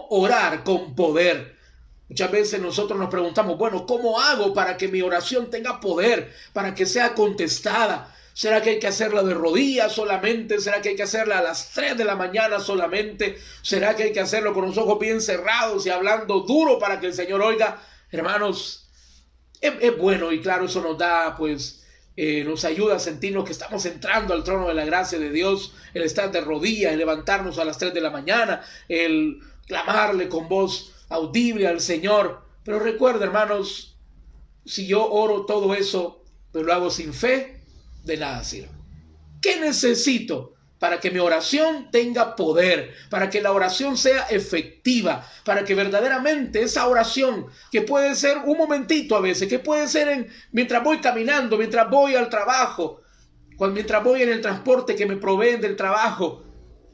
orar con poder? Muchas veces nosotros nos preguntamos, bueno, ¿cómo hago para que mi oración tenga poder, para que sea contestada? ¿Será que hay que hacerla de rodillas solamente? ¿Será que hay que hacerla a las 3 de la mañana solamente? ¿Será que hay que hacerlo con los ojos bien cerrados y hablando duro para que el Señor oiga? Hermanos, es bueno y claro, eso nos da, pues, nos ayuda a sentirnos que estamos entrando al trono de la gracia de Dios, el estar de rodillas, el levantarnos a las 3 de la mañana, el clamarle con voz audible al Señor. Pero recuerda, hermanos, si yo oro todo eso, pero lo hago sin fe, de nada sirve. ¿Qué necesito para que mi oración tenga poder? Para que la oración sea efectiva, para que verdaderamente esa oración, que puede ser un momentito a veces, que puede ser mientras voy caminando, mientras voy al trabajo, mientras voy en el transporte que me proveen del trabajo,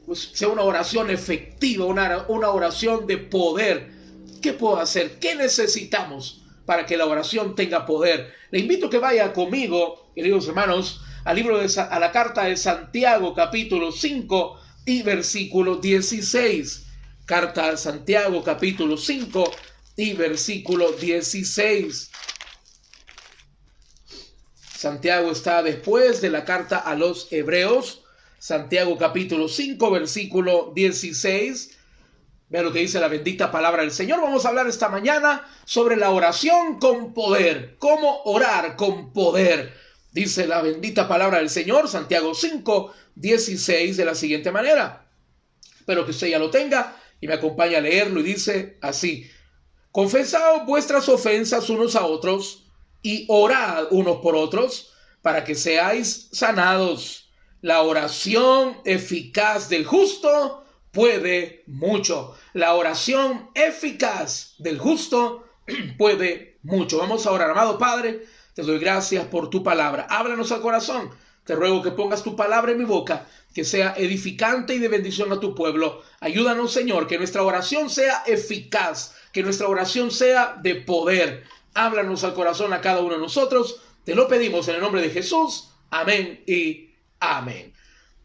pues sea una oración efectiva, una oración de poder. ¿Qué puedo hacer? ¿Qué necesitamos para que la oración tenga poder? Le invito a que vaya conmigo, queridos hermanos, a la carta de Santiago, capítulo 5 y versículo 16. Carta de Santiago, capítulo 5 y versículo 16. Santiago está después de la carta a los Hebreos. Santiago, capítulo 5, versículo 16. Vean lo que dice la bendita palabra del Señor. Vamos a hablar esta mañana sobre la oración con poder. ¿Cómo orar con poder? Dice la bendita palabra del Señor, Santiago 5, 16, de la siguiente manera. Espero que usted ya lo tenga y me acompañe a leerlo. Y dice así: confesad vuestras ofensas unos a otros y orad unos por otros para que seáis sanados. La oración eficaz del justo puede mucho. La oración eficaz del justo puede mucho. Vamos a orar. Amado Padre, te doy gracias por tu palabra. Háblanos al corazón. Te ruego que pongas tu palabra en mi boca, que sea edificante y de bendición a tu pueblo. Ayúdanos, Señor, que nuestra oración sea eficaz, que nuestra oración sea de poder. Háblanos al corazón a cada uno de nosotros. Te lo pedimos en el nombre de Jesús. Amén y amén.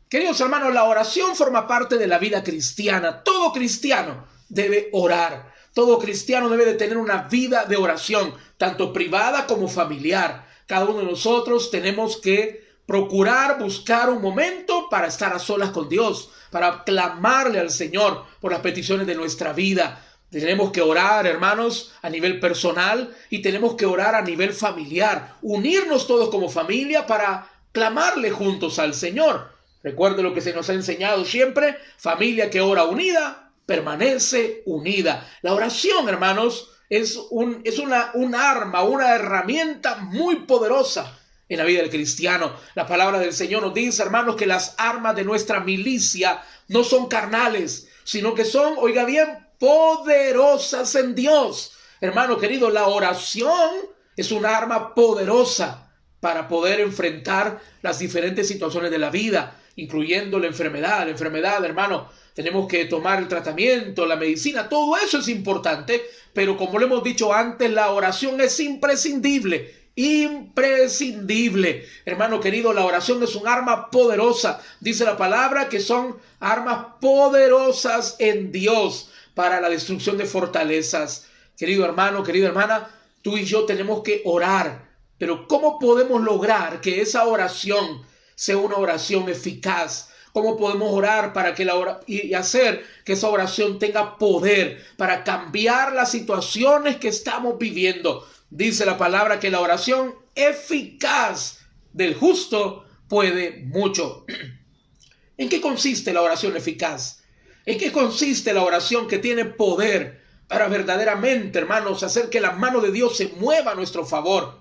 Queridos hermanos, la oración forma parte de la vida cristiana. Todo cristiano debe orar. Todo cristiano debe de tener una vida de oración, tanto privada como familiar. Cada uno de nosotros tenemos que procurar buscar un momento para estar a solas con Dios, para clamarle al Señor por las peticiones de nuestra vida. Tenemos que orar, hermanos, a nivel personal y tenemos que orar a nivel familiar. Unirnos todos como familia para clamarle juntos al Señor. Recuerde lo que se nos ha enseñado siempre: familia que ora unida, permanece unida. La oración, hermanos, es un arma, una herramienta muy poderosa en la vida del cristiano. La palabra del Señor nos dice, hermanos, que las armas de nuestra milicia no son carnales, sino que son, oiga bien, poderosas en Dios. Hermano querido, la oración es un arma poderosa para poder enfrentar las diferentes situaciones de la vida, incluyendo la enfermedad. La enfermedad, hermano, tenemos que tomar el tratamiento, la medicina, todo eso es importante, pero como lo hemos dicho antes, la oración es imprescindible. Imprescindible. Hermano querido, la oración es un arma poderosa. Dice la palabra que son armas poderosas en Dios para la destrucción de fortalezas. Querido hermano, querida hermana, tú y yo tenemos que orar. Pero ¿cómo podemos lograr que esa oración sea una oración eficaz? ¿Cómo podemos orar para que y hacer que esa oración tenga poder para cambiar las situaciones que estamos viviendo? Dice la palabra que la oración eficaz del justo puede mucho. ¿En qué consiste la oración eficaz? ¿En qué consiste la oración que tiene poder para verdaderamente, hermanos, hacer que la mano de Dios se mueva a nuestro favor?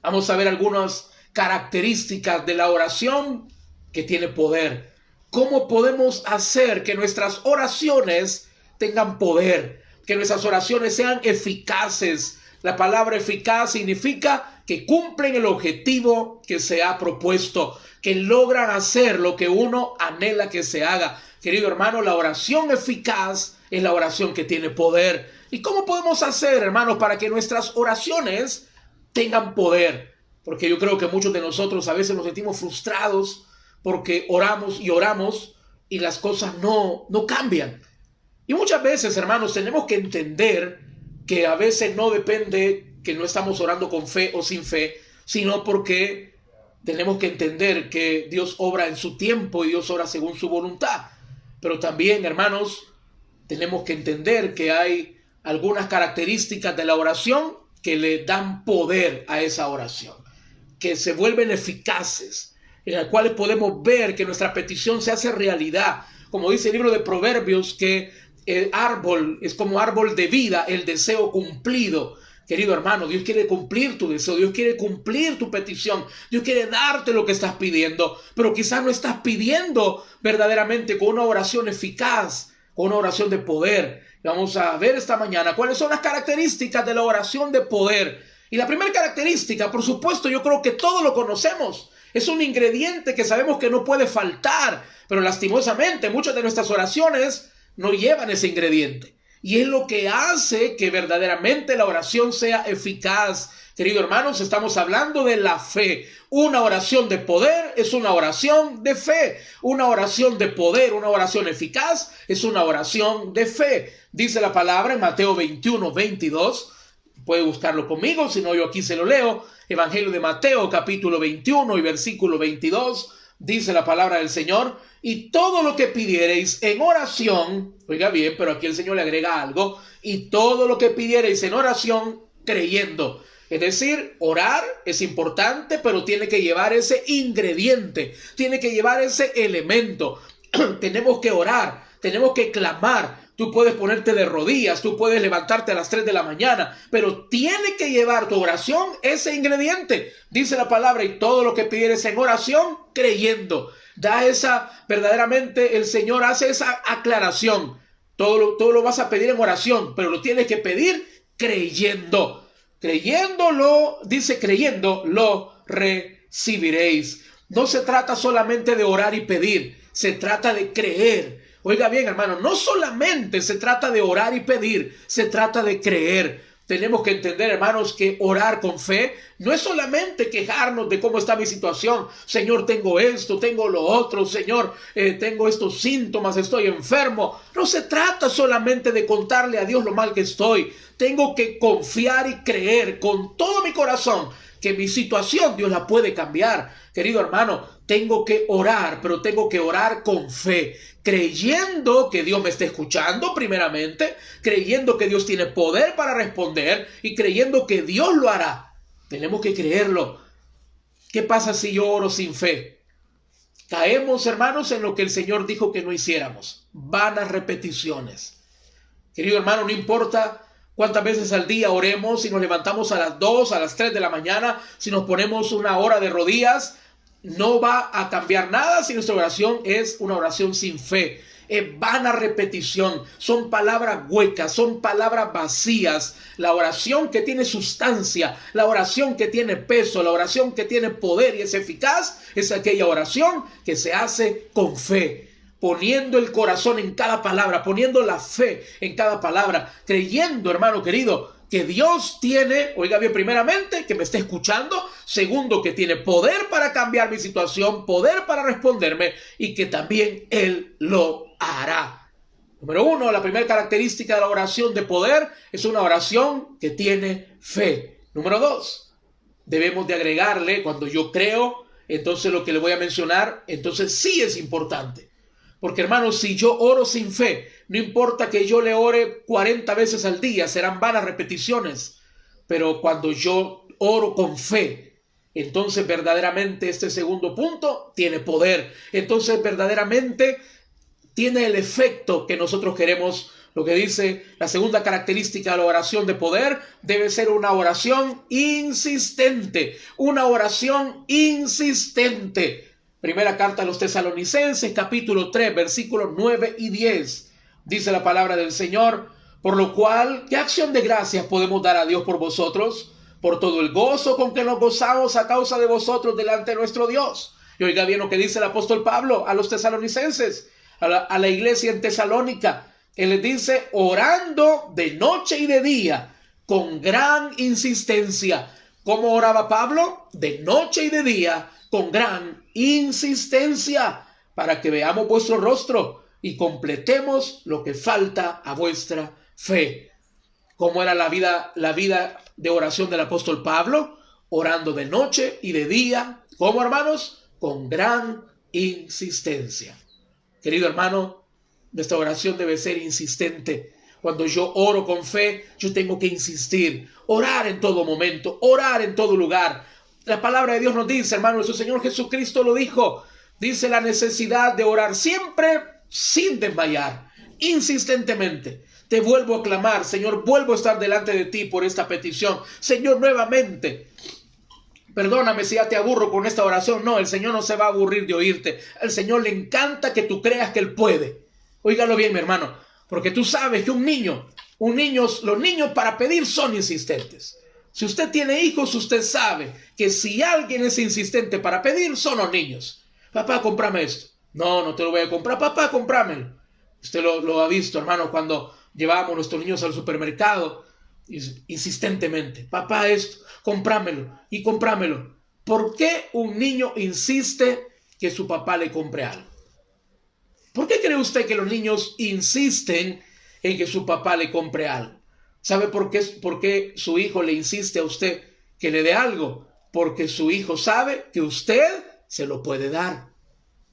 Vamos a ver algunas características de la oración que tiene poder. ¿Cómo podemos hacer que nuestras oraciones tengan poder? Que nuestras oraciones sean eficaces. La palabra eficaz significa que cumplen el objetivo que se ha propuesto, que logran hacer lo que uno anhela que se haga. Querido hermano, la oración eficaz es la oración que tiene poder. ¿Y cómo podemos hacer, hermanos, para que nuestras oraciones tengan poder? Porque yo creo que muchos de nosotros a veces nos sentimos frustrados porque oramos y las cosas no cambian. Y muchas veces, hermanos, tenemos que entender que a veces no depende que no estamos orando con fe o sin fe, sino porque tenemos que entender que Dios obra en su tiempo y Dios obra según su voluntad. Pero también, hermanos, tenemos que entender que hay algunas características de la oración que le dan poder a esa oración, que se vuelven eficaces, en las cuales podemos ver que nuestra petición se hace realidad. Como dice el libro de Proverbios, que el árbol es como árbol de vida, el deseo cumplido. Querido hermano, Dios quiere cumplir tu deseo, Dios quiere cumplir tu petición, Dios quiere darte lo que estás pidiendo, pero quizás no estás pidiendo verdaderamente con una oración eficaz, con una oración de poder. Vamos a ver esta mañana cuáles son las características de la oración de poder. Y la primera característica, por supuesto, yo creo que todos lo conocemos. Es un ingrediente que sabemos que no puede faltar, pero lastimosamente muchas de nuestras oraciones no llevan ese ingrediente. Y es lo que hace que verdaderamente la oración sea eficaz. Queridos hermanos, estamos hablando de la fe. Una oración de poder es una oración de fe. Una oración de poder, una oración eficaz, es una oración de fe. Dice la palabra en Mateo 21:22. Puede buscarlo conmigo, si no yo aquí se lo leo. Evangelio de Mateo, capítulo 21 y versículo 22. Dice la palabra del Señor: y todo lo que pidiereis en oración, oiga bien, pero aquí el Señor le agrega algo, y todo lo que pidiereis en oración, creyendo. Es decir, orar es importante, pero tiene que llevar ese ingrediente, tiene que llevar ese elemento. Tenemos que orar, tenemos que clamar. Tú puedes ponerte de rodillas, tú puedes levantarte a las 3 de la mañana, pero tiene que llevar tu oración ese ingrediente. Dice la palabra: y todo lo que pidieres en oración, creyendo. Da esa, verdaderamente el Señor hace esa aclaración. Todo lo vas a pedir en oración, pero lo tienes que pedir creyendo. Creyéndolo, dice, creyendo, lo recibiréis. No se trata solamente de orar y pedir, se trata de creer. Oiga bien, hermano, no solamente se trata de orar y pedir, se trata de creer. Tenemos que entender, hermanos, que orar con fe no es solamente quejarnos de cómo está mi situación. Señor, tengo esto, tengo lo otro. Señor, tengo estos síntomas, estoy enfermo. No se trata solamente de contarle a Dios lo mal que estoy. Tengo que confiar y creer con todo mi corazón que mi situación Dios la puede cambiar. Querido hermano, tengo que orar, pero tengo que orar con fe, creyendo que Dios me está escuchando primeramente, creyendo que Dios tiene poder para responder y creyendo que Dios lo hará. Tenemos que creerlo. ¿Qué pasa si yo oro sin fe? Caemos, hermanos, en lo que el Señor dijo que no hiciéramos: vanas repeticiones. Querido hermano, no importa cuántas veces al día oremos, si nos levantamos a las 2, a las 3 de la mañana, si nos ponemos una hora de rodillas, no va a cambiar nada si nuestra oración es una oración sin fe. Es vana repetición, son palabras huecas, son palabras vacías. La oración que tiene sustancia, la oración que tiene peso, la oración que tiene poder y es eficaz, es aquella oración que se hace con fe, poniendo el corazón en cada palabra, poniendo la fe en cada palabra, creyendo, hermano querido, que Dios tiene, oiga bien, primeramente, que me está escuchando; segundo, que tiene poder para cambiar mi situación, poder para responderme, y que también Él lo hará. Número 1, la primera característica de la oración de poder es una oración que tiene fe. Número 2, debemos de agregarle, cuando yo creo, entonces lo que le voy a mencionar, entonces sí es importante. Porque, hermanos, si yo oro sin fe, no importa que yo le ore 40 veces al día, serán vanas repeticiones. Pero cuando yo oro con fe, entonces verdaderamente este segundo punto tiene poder. Entonces verdaderamente tiene el efecto que nosotros queremos. Lo que dice la segunda característica de la oración de poder: debe ser una oración insistente. Una oración insistente. Primera carta a los Tesalonicenses, capítulo 3, versículos 9 y 10. Dice la palabra del Señor: por lo cual, ¿qué acción de gracias podemos dar a Dios por vosotros? Por todo el gozo con que nos gozamos a causa de vosotros delante de nuestro Dios. Y oiga bien lo que dice el apóstol Pablo a los tesalonicenses, a la iglesia en Tesalónica. Él les dice: orando de noche y de día, con gran insistencia. ¿Cómo oraba Pablo? De noche y de día, con gran insistencia, para que veamos vuestro rostro. y completemos lo que falta a vuestra fe. ¿Cómo era la vida de oración del apóstol Pablo? Orando de noche y de día. ¿Cómo, hermanos? Con gran insistencia. Querido hermano, nuestra oración debe ser insistente. Cuando yo oro con fe, yo tengo que insistir, orar en todo momento, orar en todo lugar. La palabra de Dios nos dice, hermano, nuestro Señor Jesucristo lo dijo. Dice la necesidad de orar siempre sin desmayar, insistentemente. Te vuelvo a clamar, Señor, vuelvo a estar delante de ti por esta petición. Señor, nuevamente, perdóname si ya te aburro con esta oración. No, el Señor no se va a aburrir de oírte. Al Señor le encanta que tú creas que Él puede. Óigalo bien, mi hermano, porque tú sabes que los niños para pedir son insistentes. Si usted tiene hijos, usted sabe que si alguien es insistente para pedir, son los niños. Papá, cómprame esto. No, no te lo voy a comprar. Papá, cómpramelo. Usted lo ha visto, hermano, cuando llevábamos a nuestros niños al supermercado, insistentemente. Papá, esto, cómpramelo y cómpramelo. ¿Por qué un niño insiste que su papá le compre algo? ¿Por qué cree usted que los niños insisten en que su papá le compre algo? ¿Sabe por qué su hijo le insiste a usted que le dé algo? Porque su hijo sabe que usted se lo puede dar.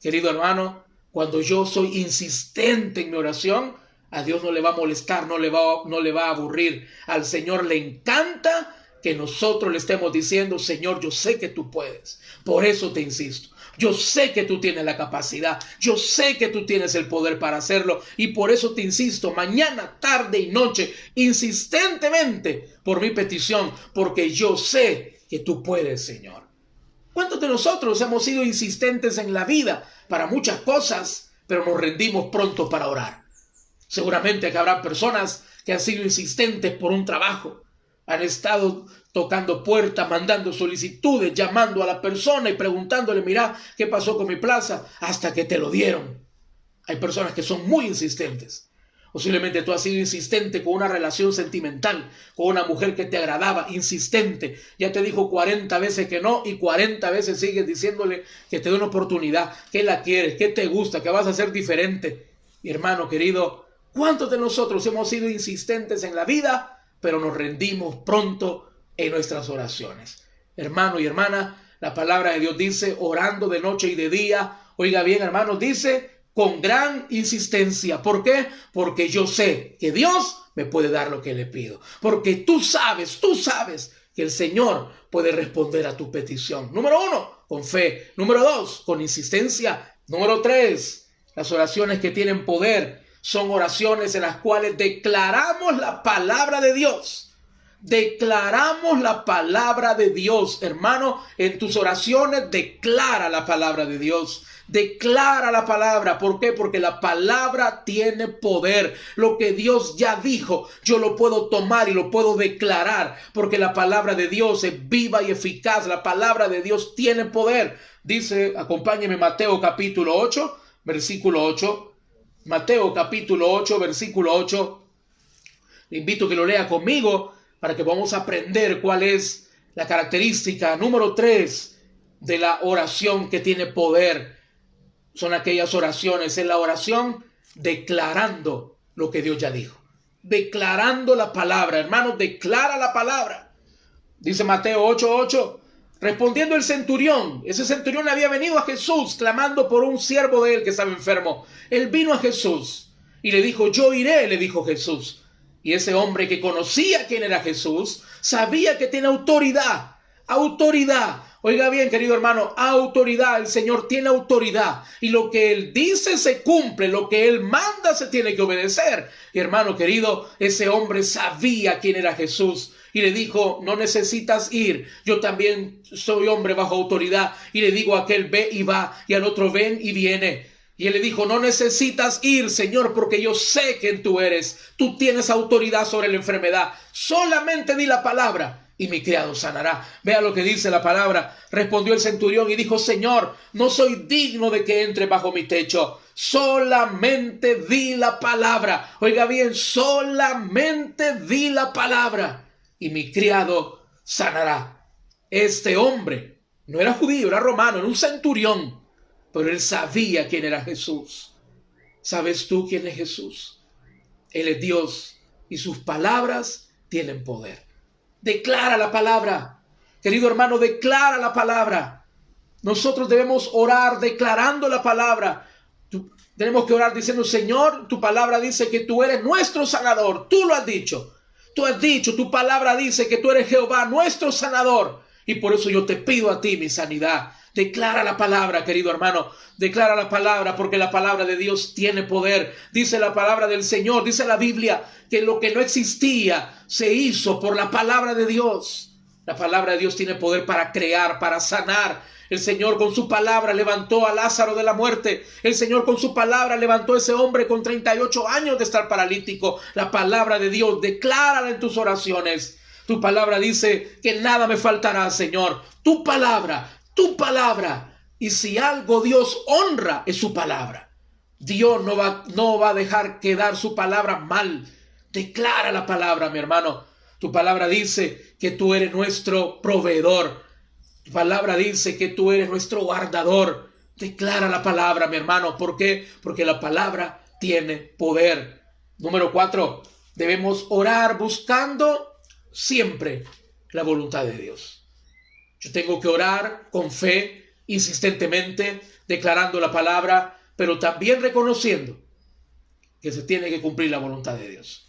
Querido hermano, cuando yo soy insistente en mi oración, a Dios no le va a molestar, no le va a aburrir. Al Señor le encanta que nosotros le estemos diciendo, Señor, yo sé que tú puedes, por eso te insisto. Yo sé que tú tienes la capacidad, yo sé que tú tienes el poder para hacerlo y por eso te insisto mañana, tarde y noche, insistentemente por mi petición, porque yo sé que tú puedes, Señor. ¿Cuántos de nosotros hemos sido insistentes en la vida para muchas cosas, pero nos rendimos pronto para orar? Seguramente que habrá personas que han sido insistentes por un trabajo, han estado tocando puertas, mandando solicitudes, llamando a la persona y preguntándole, mira, ¿qué pasó con mi plaza? Hasta que te lo dieron. Hay personas que son muy insistentes. Posiblemente tú has sido insistente con una relación sentimental, con una mujer que te agradaba, insistente. Ya te dijo 40 veces que no y 40 veces sigues diciéndole que te dé una oportunidad, que la quieres, que te gusta, que vas a ser diferente. Mi hermano querido, ¿cuántos de nosotros hemos sido insistentes en la vida, pero nos rendimos pronto en nuestras oraciones? Hermano y hermana, la palabra de Dios dice, orando de noche y de día. Oiga bien, hermanos, dice, con gran insistencia. ¿Por qué? Porque yo sé que Dios me puede dar lo que le pido. Porque tú sabes que el Señor puede responder a tu petición. Número 1, con fe. Número 2, con insistencia. Número 3, las oraciones que tienen poder son oraciones en las cuales declaramos la palabra de Dios. Declaramos la palabra de Dios, hermano. En tus oraciones declara la palabra de Dios. Declara la palabra. ¿Por qué? Porque la palabra tiene poder. Lo que Dios ya dijo, yo lo puedo tomar y lo puedo declarar, porque la palabra de Dios es viva y eficaz. La palabra de Dios tiene poder. Dice, acompáñeme, Mateo capítulo 8, versículo 8. Mateo capítulo 8, versículo 8. Le invito a que lo lea conmigo para que vamos a aprender cuál es la característica número 3 de la oración que tiene poder. Son aquellas oraciones, es la oración declarando lo que Dios ya dijo. Declarando la palabra, hermanos, declara la palabra. Dice Mateo 8:8. Respondiendo el centurión, ese centurión había venido a Jesús clamando por un siervo de él que estaba enfermo. Él vino a Jesús y le dijo, yo iré, le dijo Jesús. Y ese hombre que conocía quién era Jesús, sabía que tiene autoridad. Autoridad. Oiga bien, querido hermano, autoridad. El Señor tiene autoridad. Y lo que Él dice se cumple. Lo que Él manda se tiene que obedecer. Y hermano querido, ese hombre sabía quién era Jesús. Y le dijo, no necesitas ir. Yo también soy hombre bajo autoridad. Y le digo a aquel, ve y va. Y al otro, ven y viene. Y él le dijo, no necesitas ir, Señor, porque yo sé quién tú eres. Tú tienes autoridad sobre la enfermedad. Solamente di la palabra y mi criado sanará. Vea lo que dice la palabra. Respondió el centurión y dijo, Señor, no soy digno de que entre bajo mi techo. Solamente di la palabra. Oiga bien, solamente di la palabra y mi criado sanará. Este hombre no era judío, era romano, era un centurión. Pero él sabía quién era Jesús. ¿Sabes tú quién es Jesús? Él es Dios y sus palabras tienen poder. Declara la palabra. Querido hermano, declara la palabra. Nosotros debemos orar declarando la palabra. Tenemos que orar diciendo: Señor, tu palabra dice que tú eres nuestro sanador. Tú lo has dicho. Tú has dicho, tu palabra dice que tú eres Jehová, nuestro sanador. Y por eso yo te pido a ti mi sanidad. Declara la palabra, querido hermano. Declara la palabra, porque la palabra de Dios tiene poder. Dice la palabra del Señor, dice la Biblia, que lo que no existía se hizo por la palabra de Dios. La palabra de Dios tiene poder para crear, para sanar. El Señor con su palabra levantó a Lázaro de la muerte. El Señor con su palabra levantó a ese hombre con 38 años de estar paralítico. La palabra de Dios, declárala en tus oraciones. Tu palabra dice que nada me faltará, Señor. Tu palabra. Y si algo Dios honra, es su palabra. Dios no va a dejar quedar su palabra mal. Declara la palabra, mi hermano. Tu palabra dice que tú eres nuestro proveedor. Tu palabra dice que tú eres nuestro guardador. Declara la palabra, mi hermano. ¿Por qué? Porque la palabra tiene poder. Número 4. Debemos orar buscando siempre la voluntad de Dios. Yo tengo que orar con fe, insistentemente, declarando la palabra, pero también reconociendo que se tiene que cumplir la voluntad de Dios.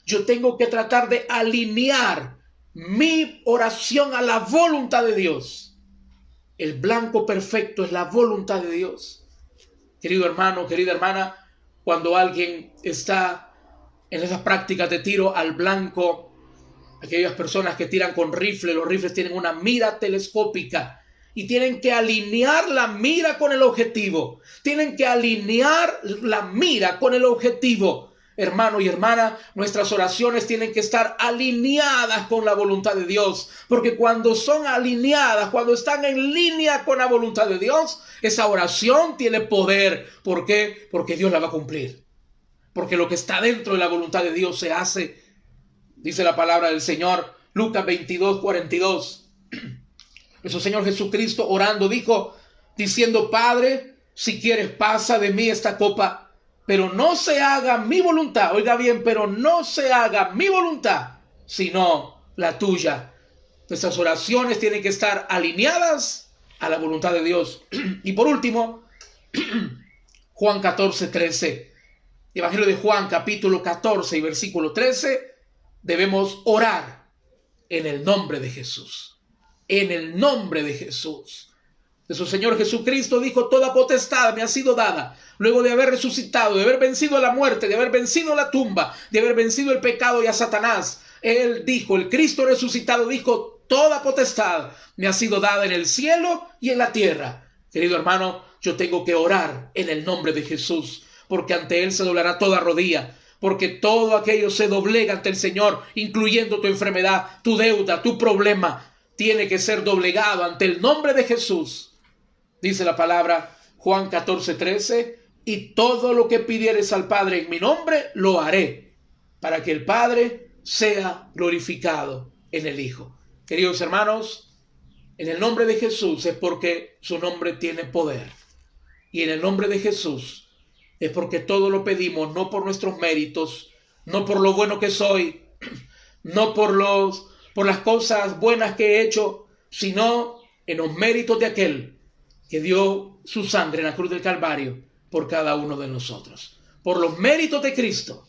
Yo tengo que tratar de alinear mi oración a la voluntad de Dios. El blanco perfecto es la voluntad de Dios. Querido hermano, querida hermana, cuando alguien está en esas prácticas de tiro al blanco, aquellas personas que tiran con rifle, los rifles tienen una mira telescópica y tienen que alinear la mira con el objetivo. Tienen que alinear la mira con el objetivo. Hermano y hermana, nuestras oraciones tienen que estar alineadas con la voluntad de Dios, porque cuando son alineadas, cuando están en línea con la voluntad de Dios, esa oración tiene poder. ¿Por qué? Porque Dios la va a cumplir. Porque lo que está dentro de la voluntad de Dios se hace. Dice la palabra del Señor, Lucas 22:42. Nuestro Señor Jesucristo orando dijo, diciendo: Padre, si quieres pasa de mí esta copa, pero no se haga mi voluntad. Oiga bien, pero no se haga mi voluntad, sino la tuya. Nuestras oraciones tienen que estar alineadas a la voluntad de Dios. Y por último, Juan 14:13. Evangelio de Juan, capítulo 14 y versículo 13. Debemos orar en el nombre de Jesús. En el nombre de Jesús. Nuestro Señor Jesucristo dijo: toda potestad me ha sido dada, luego de haber resucitado, de haber vencido a la muerte, de haber vencido a la tumba, de haber vencido el pecado y a Satanás. Él dijo, el Cristo resucitado dijo: toda potestad me ha sido dada en el cielo y en la tierra. Querido hermano, yo tengo que orar en el nombre de Jesús, porque ante Él se doblará toda rodilla, porque todo aquello se doblega ante el Señor, incluyendo tu enfermedad, tu deuda, tu problema, tiene que ser doblegado ante el nombre de Jesús. Dice la palabra, Juan 14:13, y todo lo que pidieres al Padre en mi nombre, lo haré, para que el Padre sea glorificado en el Hijo. Queridos hermanos, en el nombre de Jesús es porque su nombre tiene poder. Y en el nombre de Jesús es porque todo lo pedimos, no por nuestros méritos, no por lo bueno que soy, no por las cosas buenas que he hecho, sino en los méritos de aquel que dio su sangre en la cruz del Calvario por cada uno de nosotros. Por los méritos de Cristo,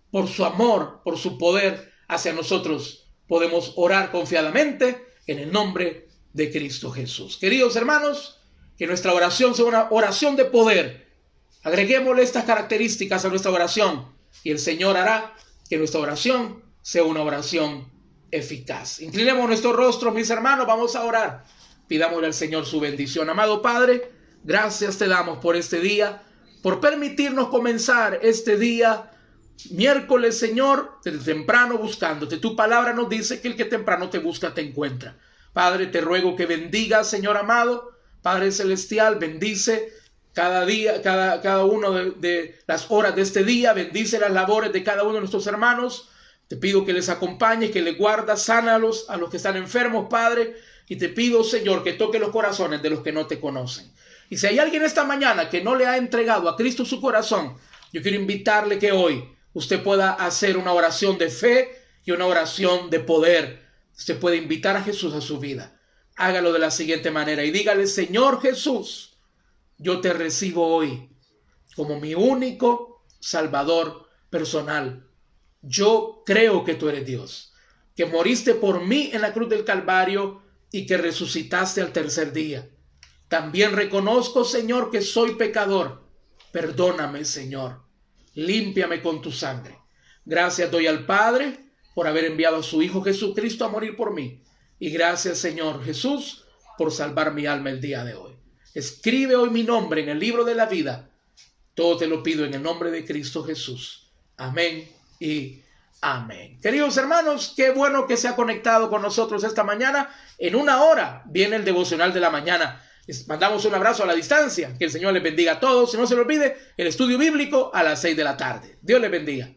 por su amor, por su poder hacia nosotros, podemos orar confiadamente en el nombre de Cristo Jesús. Queridos hermanos, que nuestra oración sea una oración de poder. Agreguémosle estas características a nuestra oración y el Señor hará que nuestra oración sea una oración eficaz. Inclinemos nuestro rostro, mis hermanos, vamos a orar. Pidámosle al Señor su bendición. Amado Padre, gracias te damos por este día, por permitirnos comenzar este día, miércoles, Señor, desde temprano buscándote. Tu palabra nos dice que el que temprano te busca te encuentra. Padre, te ruego que bendigas, Señor amado, Padre celestial, bendice cada día, cada uno de las horas de este día, bendice las labores de cada uno de nuestros hermanos. Te pido que les acompañes, que les guardas, sánalos a los que están enfermos, Padre. Y te pido, Señor, que toque los corazones de los que no te conocen. Y si hay alguien esta mañana que no le ha entregado a Cristo su corazón, yo quiero invitarle que hoy usted pueda hacer una oración de fe y una oración de poder. Usted puede invitar a Jesús a su vida. Hágalo de la siguiente manera y dígale: Señor Jesús, yo te recibo hoy como mi único Salvador personal. Yo creo que tú eres Dios, que moriste por mí en la cruz del Calvario y que resucitaste al tercer día. También reconozco, Señor, que soy pecador. Perdóname, Señor. Límpiame con tu sangre. Gracias doy al Padre por haber enviado a su Hijo Jesucristo a morir por mí. Y gracias, Señor Jesús, por salvar mi alma el día de hoy. Escribe hoy mi nombre en el libro de la vida. Todo te lo pido en el nombre de Cristo Jesús. Amén y amén. Queridos hermanos, qué bueno que se ha conectado con nosotros esta mañana. En una hora viene el devocional de la mañana. Les mandamos un abrazo a la distancia. Que el Señor les bendiga a todos. Y no se les olvide el estudio bíblico a las 6 de la tarde. Dios les bendiga.